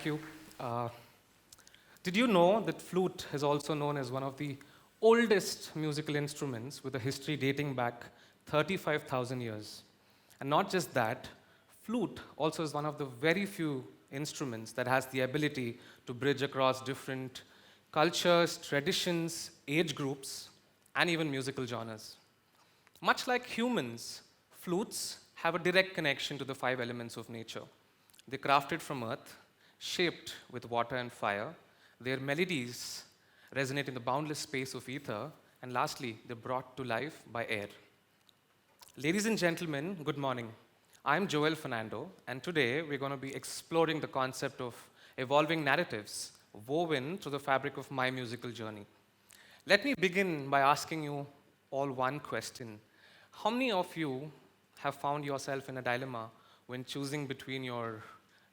Thank you. Uh, did you know that flute is also known as one of the oldest musical instruments with a history dating back 35,000 years? And not just that, flute also is one of the very few instruments that has the ability to bridge across different cultures, traditions, age groups, and even musical genres. Much like humans, flutes have a direct connection to the five elements of nature. They're crafted from earth, shaped with water and fire. Their melodies resonate in the boundless space of ether. And lastly, they're brought to life by air. Ladies and gentlemen, good morning. I'm Joel Fernando, and today we're going to be exploring the concept of evolving narratives woven through the fabric of my musical journey. Let me begin by asking you all one question. How many of you have found yourself in a dilemma when choosing between your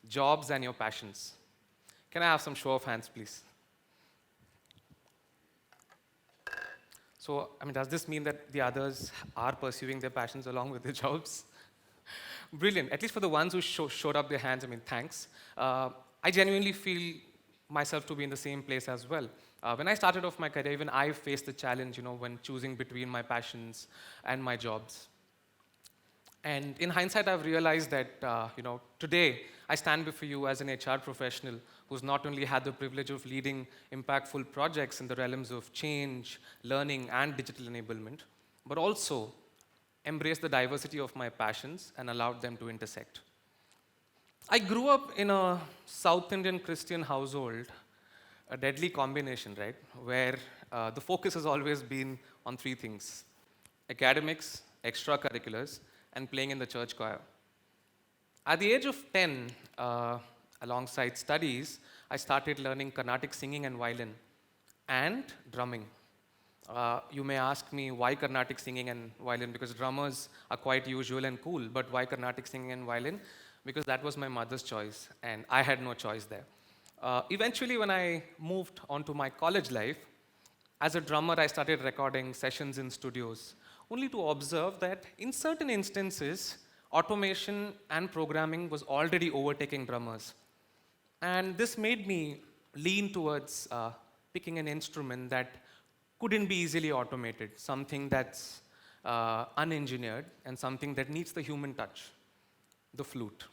jobs and your passions? Can I have some show of hands, please? So, does this mean that the others are pursuing their passions along with their jobs? Brilliant. At least for the ones who showed up their hands, thanks. I genuinely feel myself to be in the same place as well. When I started off my career, even I faced the challenge, when choosing between my passions and my jobs. And in hindsight, I've realized that, today I stand before you as an HR professional who's not only had the privilege of leading impactful projects in the realms of change, learning, and digital enablement, but also embraced the diversity of my passions and allowed them to intersect. I grew up in a South Indian Christian household, a deadly combination, right? Where the focus has always been on three things: academics, extracurriculars, and playing in the church choir. At the age of 10, alongside studies, I started learning Carnatic singing and violin and drumming. You may ask me why Carnatic singing and violin, because drummers are quite usual and cool, but why Carnatic singing and violin? Because that was my mother's choice, and I had no choice there. Eventually, when I moved on to my college life, as a drummer, I started recording sessions in studios, only to observe that in certain instances, automation and programming was already overtaking drummers. And this made me lean towards picking an instrument that couldn't be easily automated, something that's unengineered, and something that needs the human touch: the flute.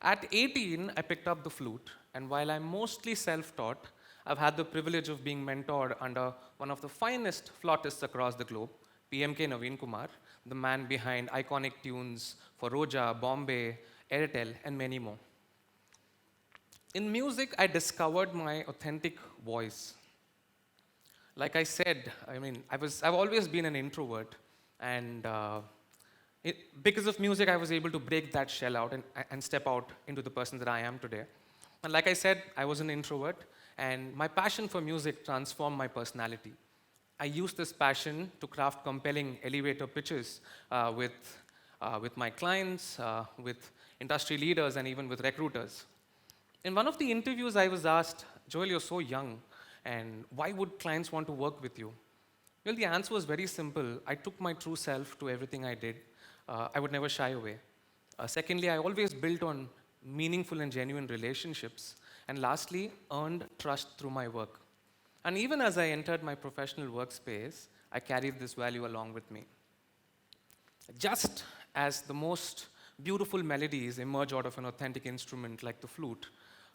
At 18, I picked up the flute, and while I'm mostly self-taught, I've had the privilege of being mentored under one of the finest flautists across the globe, PMK Naveen Kumar, the man behind iconic tunes for Roja, Bombay, Airtel, and many more. In music, I discovered my authentic voice. Like I said, I've always been an introvert, and because of music, I was able to break that shell out and step out into the person that I am today. And like I said, I was an introvert, and my passion for music transformed my personality. I used this passion to craft compelling elevator pitches with my clients, with industry leaders, and even with recruiters. In one of the interviews, I was asked, "Joel, you're so young, and why would clients want to work with you?" Well, the answer was very simple. I took my true self to everything I did. I would never shy away. Secondly, I always built on meaningful and genuine relationships. And lastly, earned trust through my work. And even as I entered my professional workspace, I carried this value along with me. Just as the most beautiful melodies emerge out of an authentic instrument like the flute,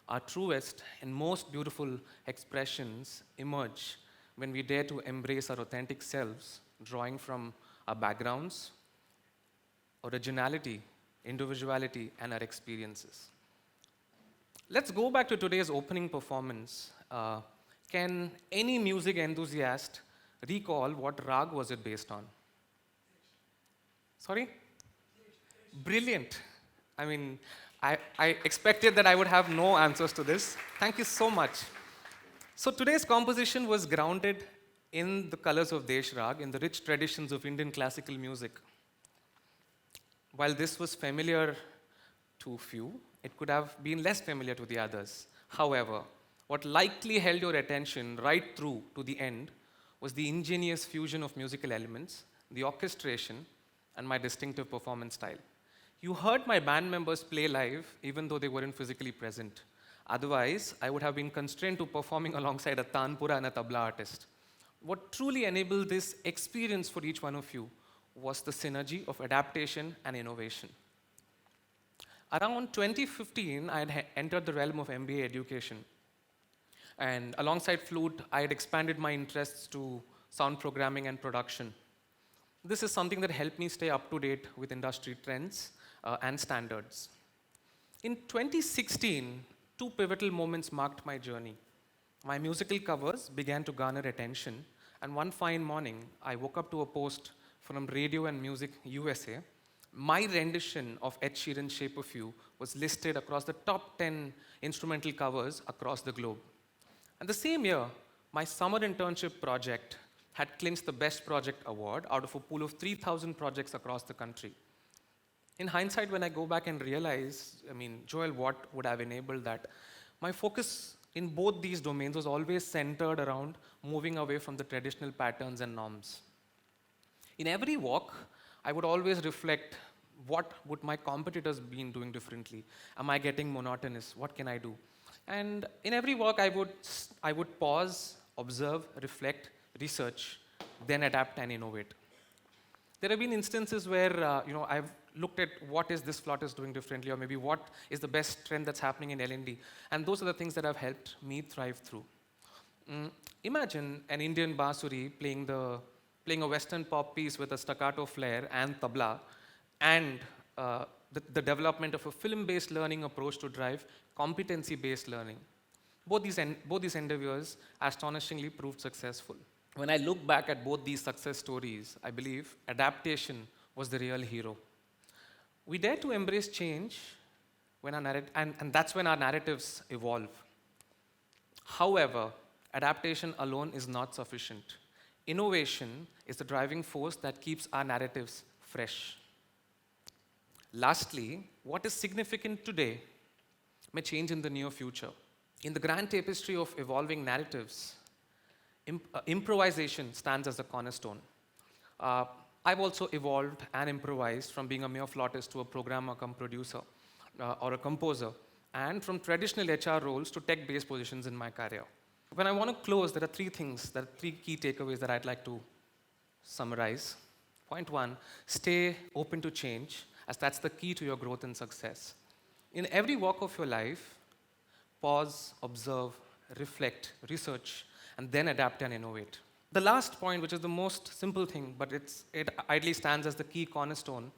our truest and most beautiful expressions emerge when we dare to embrace our authentic selves, drawing from our backgrounds, originality, individuality, and our experiences. Let's go back to today's opening performance. Can any music enthusiast recall what rag was it based on? Sorry? Brilliant. I expected that I would have no answers to this. Thank you so much. So today's composition was grounded in the colors of Desh Rag, in the rich traditions of Indian classical music. While this was familiar to few, it could have been less familiar to the others. However, what likely held your attention right through to the end was the ingenious fusion of musical elements, the orchestration, and my distinctive performance style. You heard my band members play live even though they weren't physically present. Otherwise, I would have been constrained to performing alongside a tanpura and a tabla artist. What truly enabled this experience for each one of you was the synergy of adaptation and innovation. Around 2015, I had entered the realm of MBA education. And alongside flute, I had expanded my interests to sound programming and production. This is something that helped me stay up to date with industry trends and standards. In 2016, two pivotal moments marked my journey. My musical covers began to garner attention, and one fine morning, I woke up to a post from Radio and Music USA. My rendition of Ed Sheeran's Shape of You was listed across the top 10 instrumental covers across the globe. And the same year, my summer internship project had clinched the Best Project Award out of a pool of 3,000 projects across the country. In hindsight, when I go back and realize, Joel, what would have enabled that? My focus in both these domains was always centered around moving away from the traditional patterns and norms. In every walk, I would always reflect, what would my competitors been doing differently? Am I getting monotonous? What can I do? And in every walk, I would pause, observe, reflect, research, then adapt and innovate. There have been instances where I've looked at what is this flautist doing differently, or maybe what is the best trend that's happening in L&D, and those are the things that have helped me thrive through. Imagine an Indian bansuri playing a Western pop piece with a staccato flair and tabla, and the development of a film-based learning approach to drive competency-based learning. Both these endeavors astonishingly proved successful. When I look back at both these success stories, I believe adaptation was the real hero. We dare to embrace change when and that's when our narratives evolve. However, adaptation alone is not sufficient. Innovation is the driving force that keeps our narratives fresh. Lastly, what is significant today may change in the near future. In the grand tapestry of evolving narratives, improvisation stands as a cornerstone. I've also evolved and improvised from being a mere flautist to a programmer come producer or a composer, and from traditional HR roles to tech-based positions in my career. When I want to close, there are three key takeaways that I'd like to summarize. Point one, stay open to change, as that's the key to your growth and success. In every walk of your life, pause, observe, reflect, research, and then adapt and innovate. The last point, which is the most simple thing, but it ideally stands as the key cornerstone,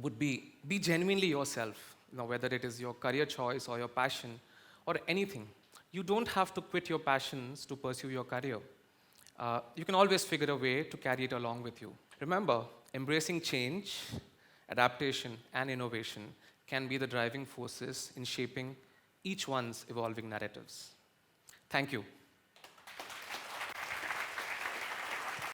would be genuinely yourself. Whether it is your career choice or your passion or anything. You don't have to quit your passions to pursue your career. You can always figure a way to carry it along with you. Remember, embracing change, adaptation, and innovation can be the driving forces in shaping each one's evolving narratives. Thank you.